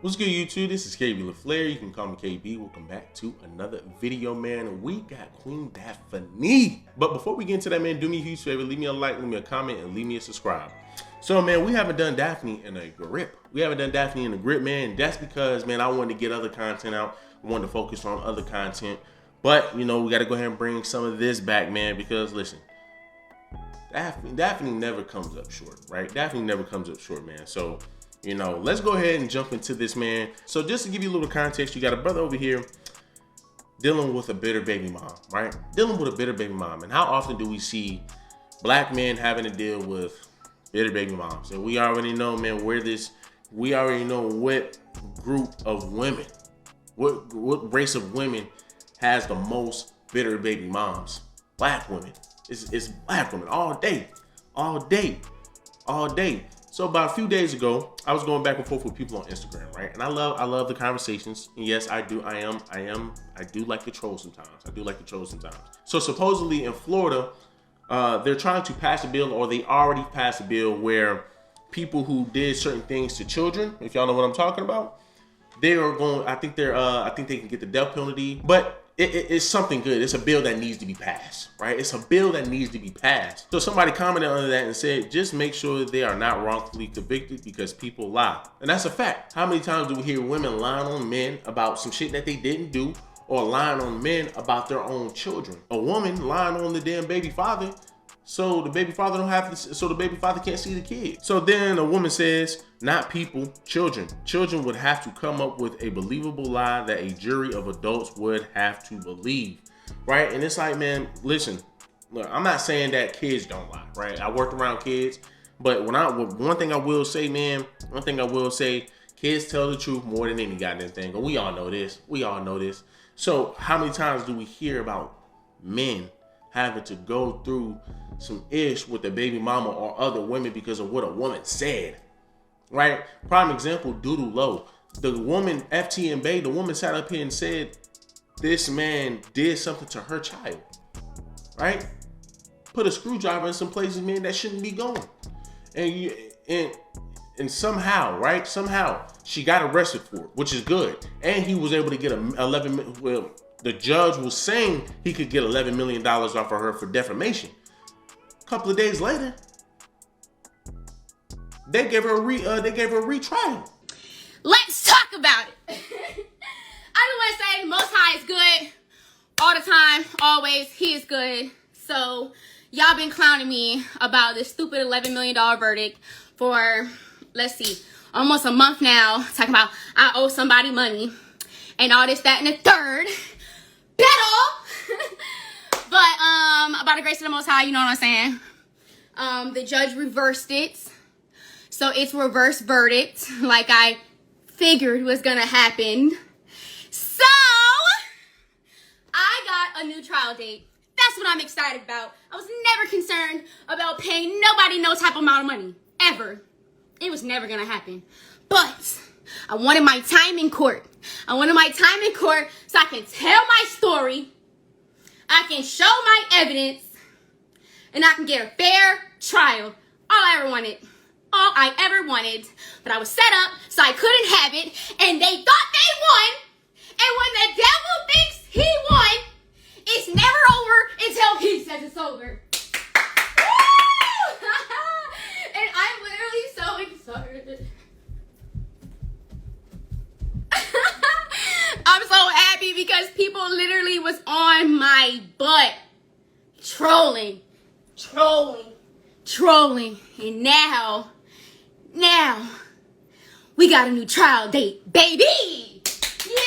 What's good, YouTube? This is KB LaFleur. You can call me KB. Welcome back to another video, man. We got Queen Daphne. But before we get into that, man, do me a huge favor. Leave me a like, leave me a comment, and leave me a subscribe. So, man, we haven't done Daphne in a grip. Man. That's because, man, I wanted to get other content out. I wanted to focus on other content. But, you know, we got to go ahead and bring some of this back, man, because, listen, Daphne never comes up short, right? Daphne never comes up short, man. So, you know, let's go ahead and jump into this, man. So just to give you a little context, you got a brother over here dealing with a bitter baby mom, right? Dealing with a bitter baby mom. And how often do we see black men having to deal with bitter baby moms? And we already know, man, we already know what group of women, what race of women has the most bitter baby moms? Black women. It's black women all day. So about a few days ago, I was going back and forth with people on Instagram, right? And I love the conversations. And yes, I do like to troll sometimes. So supposedly in Florida, they're trying to pass a bill, or they already passed a bill, where people who did certain things to children, if y'all know what I'm talking about, they are going, I think they can get the death penalty, but it's something good. It's a bill that needs to be passed, right? It's a bill that needs to be passed. So somebody commented on that and said, just make sure they are not wrongfully convicted because people lie. And that's a fact. How many times do we hear women lying on men about some shit that they didn't do, or lying on men about their own children? A woman lying on the damn baby father so the baby father can't see the kid. So then a woman says, not people, children. Children would have to come up with a believable lie that a jury of adults would have to believe, right? And it's like, man, listen, look, I'm not saying that kids don't lie, right? I worked around kids, but one thing I will say, kids tell the truth more than any goddamn thing. And we all know this. So how many times do we hear about men having to go through some ish with the baby mama or other women because of what a woman said, right? Prime example, Doodle Low. The woman, FT and Bay, the woman sat up here and said this man did something to her child, right? Put a screwdriver in some places, man, that shouldn't be going. And somehow, right? Somehow she got arrested for it, which is good. And he was able to get the judge was saying he could get $11 million off of her for defamation. A couple of days later, they gave her a retrial. Let's talk about it. I just want to say Most High is good all the time, always. He is good. So y'all been clowning me about this stupid $11 million verdict for, let's see, almost a month now. Talking about I owe somebody money and all this, that, and the third. But by the grace of the Most High, you know what I'm saying? The judge reversed it. So it's reverse verdict, like I figured was gonna happen. So I got a new trial date. That's what I'm excited about. I was never concerned about paying nobody no type of amount of money, ever. It was never gonna happen. But I wanted my time in court. So I can tell my story, I can show my evidence, and I can get a fair trial. All I ever wanted. But I was set up so I couldn't have it, and they thought they won. And when the devil thinks he won, it's never over until he says it's over. And I'm literally so excited. I'm so happy because people literally was on my butt. Trolling. And now, we got a new trial date, baby! Yeah!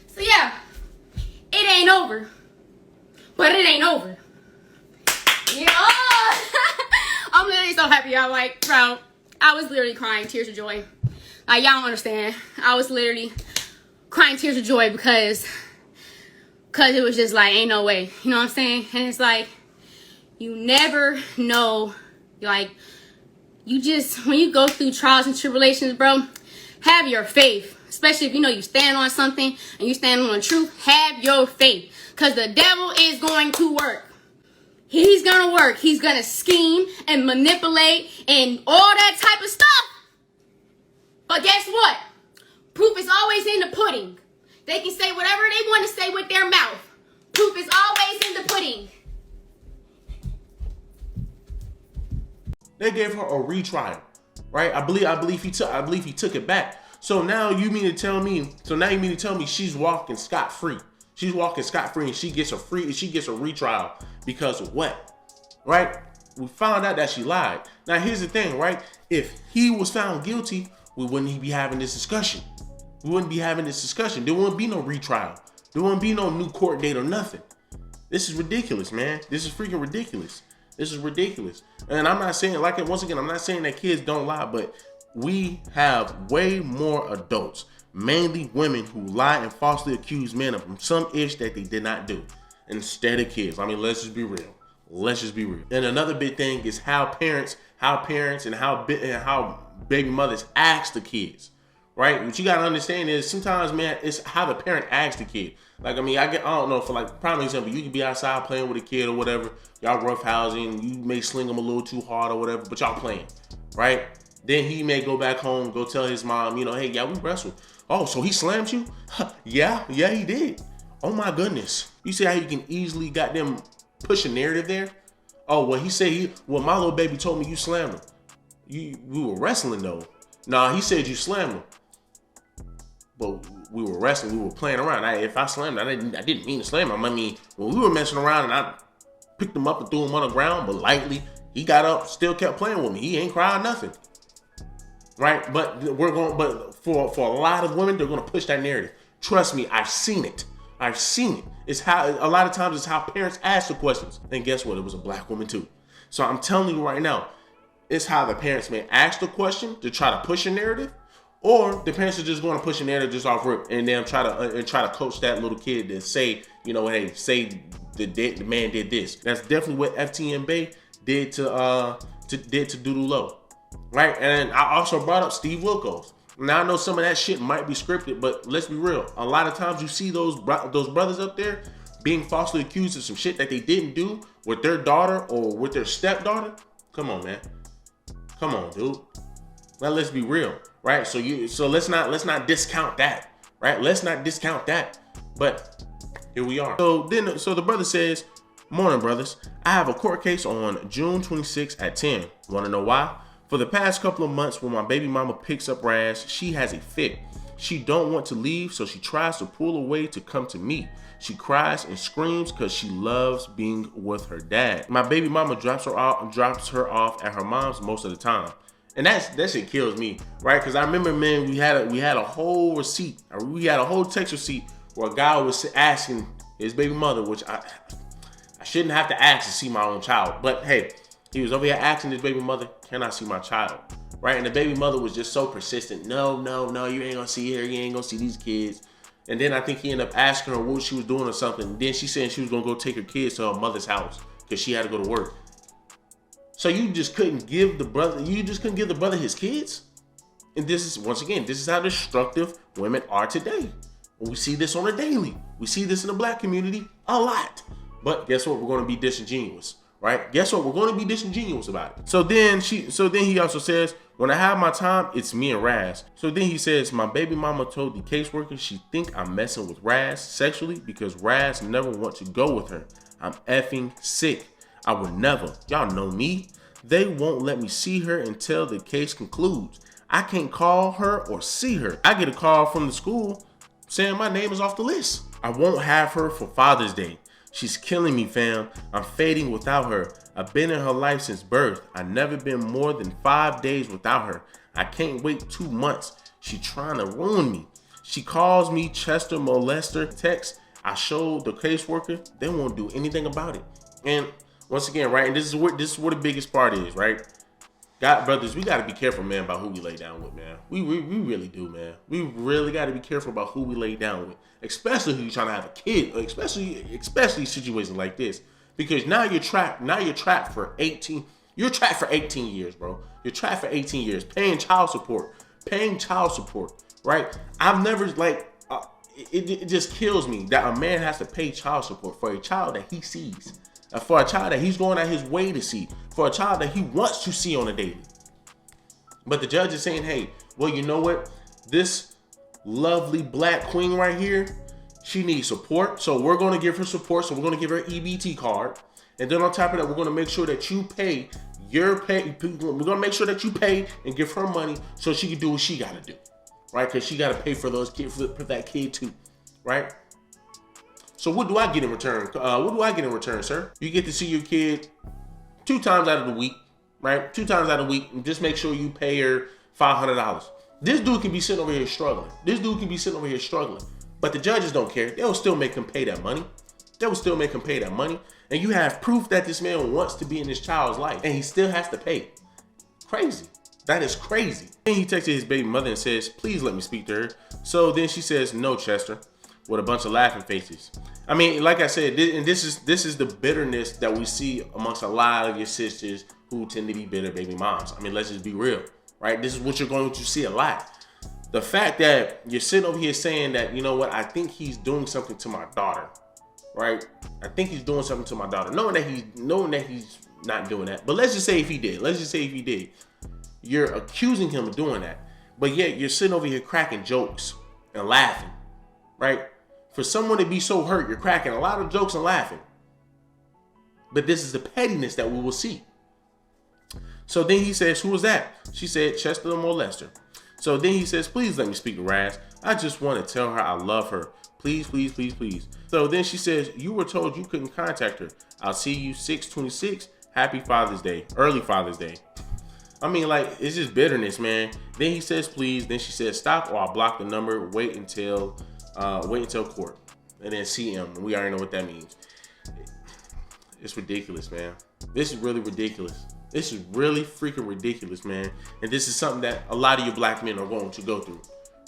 So yeah, it ain't over. But it ain't over. Yeah! I'm literally so happy. I'm like, bro, I was literally crying tears of joy. Like, y'all don't understand. I was literally crying tears of joy because it was just like, ain't no way. You know what I'm saying? And it's like, you never know. Like, you just, when you go through trials and tribulations, bro, have your faith. Especially if you know you stand on something and you stand on the truth, have your faith. Because the devil is going to work. He's gonna work. He's gonna scheme and manipulate and all that type of stuff. But guess what? Proof is always in the pudding. They can say whatever they want to say with their mouth. Proof is always in the pudding. They gave her a retrial, right? I believe he took it back. So now you mean to tell me she's walking scot-free. She's walking scot-free and she gets a retrial because of what? Right? We found out that she lied. Now here's the thing, right? If he was found guilty, we wouldn't be having this discussion. There wouldn't be no retrial. There wouldn't be no new court date or nothing. This is ridiculous, man. This is freaking ridiculous. This is ridiculous. And I'm not saying, once again, I'm not saying that kids don't lie, but we have way more adults, mainly women, who lie and falsely accuse men of some ish that they did not do, instead of kids. I mean, let's just be real. And another big thing is how parents and how baby mothers ask the kids. Right? What you gotta understand is sometimes, man, it's how the parent asks the kid. I don't know, for prime example, you can be outside playing with a kid or whatever, y'all roughhousing, you may sling them a little too hard or whatever, but y'all playing, right? Then he may go back home, go tell his mom, hey, yeah, we wrestled. Oh, so he slammed you? Yeah, he did. Oh my goodness. You see how you can easily got them push a narrative there? Oh, well, my little baby told me you slammed him. We were wrestling though. Nah, he said you slammed him. But we were wrestling, we were playing around. If I slammed him, I didn't mean to slam him. I mean, when we were messing around and I picked him up and threw him on the ground, but lightly, he got up, still kept playing with me. He ain't crying nothing. Right? But for a lot of women, they're gonna push that narrative. Trust me, I've seen it. It's how a lot of times it's how parents ask the questions. And guess what? It was a black woman too. So I'm telling you right now, it's how the parents may ask the question to try to push a narrative. Or the parents are just going to push a narrative just off rip and then try to coach that little kid to say, hey, say the man did this. That's definitely what FTN Bay did to Doodoo Low, right? And I also brought up Steve Wilkos. Now I know some of that shit might be scripted, but let's be real. A lot of times you see those brothers up there being falsely accused of some shit that they didn't do with their daughter or with their stepdaughter. Come on, man. Come on, dude. Now let's be real. Right, so let's not discount that, right? Let's not discount that. But here we are. So the brother says, "Morning, brothers. I have a court case on June 26th at 10. Want to know why? For the past couple of months, when my baby mama picks up Raz, she has a fit. She don't want to leave, so she tries to pull away to come to me. She cries and screams because she loves being with her dad. My baby mama drops her off at her mom's most of the time." And that shit kills me, right? Because I remember, man, we had a whole receipt. We had a whole text receipt where a guy was asking his baby mother, which I shouldn't have to ask to see my own child. But hey, he was over here asking his baby mother, "Can I see my child?" Right? And the baby mother was just so persistent. No, you ain't gonna see her. You ain't gonna see these kids. And then I think he ended up asking her what she was doing or something. And then she said she was gonna go take her kids to her mother's house because she had to go to work. So you just couldn't give the brother his kids? And this is how destructive women are today. We see this on a daily. We see this in the black community a lot. But guess what? We're going to be disingenuous, right? Guess what? We're going to be disingenuous about it. So then he also says, "When I have my time, it's me and Raz." So then he says, "My baby mama told the caseworker she think I'm messing with Raz sexually because Raz never want to go with her. I'm effing sick. I would never. Y'all know me. They won't let me see her until the case concludes. I can't call her or see her. I get a call from the school saying my name is off the list. I won't have her for Father's Day. She's killing me, fam. I'm fading without her. I've been in her life since birth. I've never been more than 5 days without her. I can't wait 2 months. She trying to ruin me. She calls me Chester Molester. Text. I showed the caseworker. They won't do anything about it." And once again, right, and this is where the biggest part is, right? God, brothers, we got to be careful, man, about who we lay down with, man. We really do, man. We really got to be careful about who we lay down with, especially who you're trying to have a kid, especially situations like this, because now you're trapped. Now you're trapped for 18. You're trapped for 18 years, bro. You're trapped for 18 years, paying child support, right? I've never it just kills me that a man has to pay child support for a child that he sees. for a child that he's going out his way to see, for a child that he wants to see on a daily. But the judge is saying, hey, well, you know what? This lovely black queen right here, she needs support. So we're going to give her support. So we're going to give her an EBT card. And then on top of that, we're going to make sure that you pay we're going to make sure that you pay and give her money so she can do what she got to do. Right? Because she got to pay for those kids, for that kid too. Right? So what do I get in return? What do I get in return, sir? You get to see your kid 2 times out of the week. Right? 2 times out of the week. And just make sure you pay her $500. This dude can be sitting over here struggling. But the judges don't care. They'll still make him pay that money. And you have proof that this man wants to be in this child's life. And he still has to pay. Crazy. That is crazy. And he texted his baby mother and says, please let me speak to her. So then she says, no, Chester, with a bunch of laughing faces. I mean, like I said, and this is the bitterness that we see amongst a lot of your sisters who tend to be bitter baby moms. I mean, let's just be real, right? This is what you're going to see a lot. The fact that you're sitting over here saying that, you know what, I think he's doing something to my daughter, right? I think he's doing something to my daughter, knowing that he's not doing that. But let's just say if he did. You're accusing him of doing that. But yet you're sitting over here cracking jokes and laughing, right? For someone to be so hurt, you're cracking a lot of jokes and laughing. But this is the pettiness that we will see. So then he says, who was that? She said, Chester the molester. So then he says, please let me speak to Raz. I just want to tell her I love her. Please, please, please, please. So then she says, you were told you couldn't contact her. I'll see you 6/26. Happy Father's Day. Early Father's Day. I mean, like, it's just bitterness, man. Then he says, please. Then she says, stop or I'll block the number. Wait until court. And then CM. We already know what that means. It's ridiculous, man. This is really ridiculous. This is really freaking ridiculous, man. And this is something that a lot of you black men are going to go through,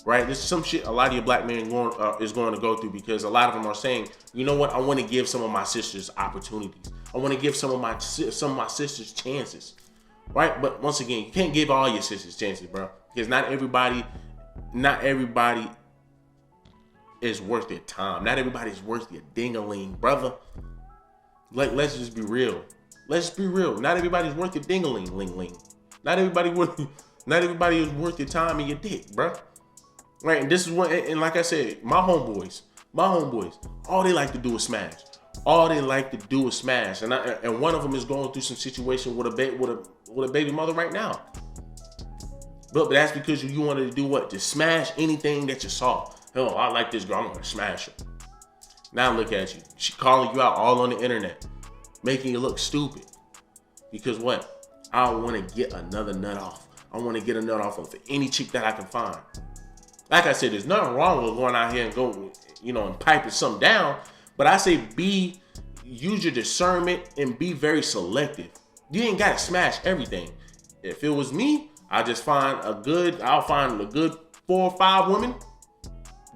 right? This is some shit a lot of you black men is going to go through, because a lot of them are saying, you know what? I want to give some of my sisters opportunities. I want to give some of my sisters chances, right? But once again, you can't give all your sisters chances, bro, because not everybody is worth their time. Not everybody is worth your ding-a-ling, brother. Like, let's just be real. Let's be real. Not everybody's worth your ding-a-ling, ling-ling. Not everybody is worth your time and your dick, bro. Right? And this is what, and like I said, my homeboys, all they like to do is smash. And one of them is going through some situation with a baby mother right now. But that's because you wanted to do what? To smash anything that you saw. Oh, I like this girl, I'm gonna smash her. Now look at you. She calling you out all on the internet, making you look stupid. Because what? I want to get another nut off. I want to get a nut off of any chick that I can find. Like I said, there's nothing wrong with going out here and go, and piping something down. But I say use your discernment and be very selective. You ain't got to smash everything. If it was me, I'll find a good 4 or 5 women,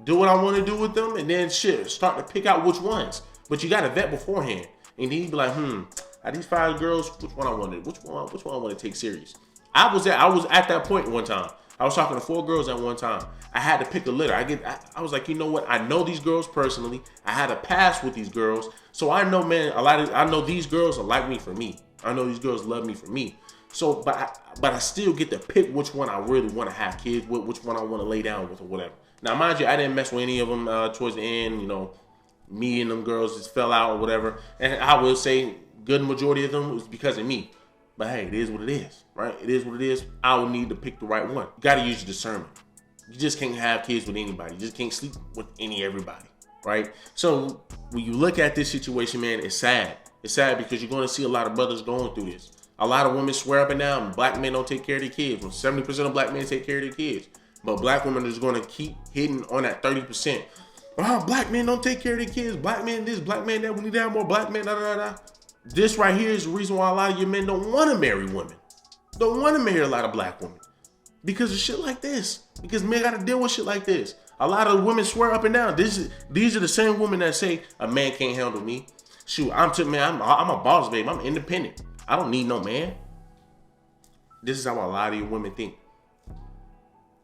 do what I want to do with them, and then start to pick out which ones. But you got to vet beforehand. And then you be like, out of these 5 girls, which one I want to take serious? I was at that point one time. I was talking to 4 girls at one time. I had to pick a litter. I was like, you know what? I know these girls personally. I had a pass with these girls. So I know, man, I know these girls are like me for me. I know these girls love me for me. So, but I still get to pick which one I really want to have kids with, which one I want to lay down with or whatever. Now, mind you, I didn't mess with any of them towards the end. Me and them girls just fell out or whatever. And I will say good majority of them was because of me. But hey, it is what it is, right? It is what it is. I will need to pick the right one. You got to use your discernment. You just can't have kids with anybody. You just can't sleep with everybody, right? So when you look at this situation, man, it's sad. It's sad because you're going to see a lot of brothers going through this. A lot of women swear up and down black men don't take care of their kids. When 70% of black men take care of their kids. But black women are just going to keep hitting on that 30%. Oh, black men don't take care of their kids. Black men this, black men that. We need to have more black men, da da da. This right here is the reason why a lot of your men don't want to marry women. Don't want to marry a lot of black women. Because of shit like this. Because men got to deal with shit like this. A lot of women swear up and down. These are the same women that say a man can't handle me. Shoot, I'm a boss, babe. I'm independent. I don't need no man. This is how a lot of you women think.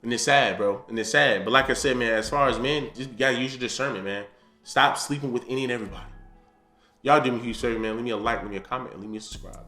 And it's sad, bro. And it's sad. But like I said, man, as far as men, just gotta use your discernment, man. Stop sleeping with any and everybody. Y'all do me a huge favor, man. Leave me a like, leave me a comment, and leave me a subscribe.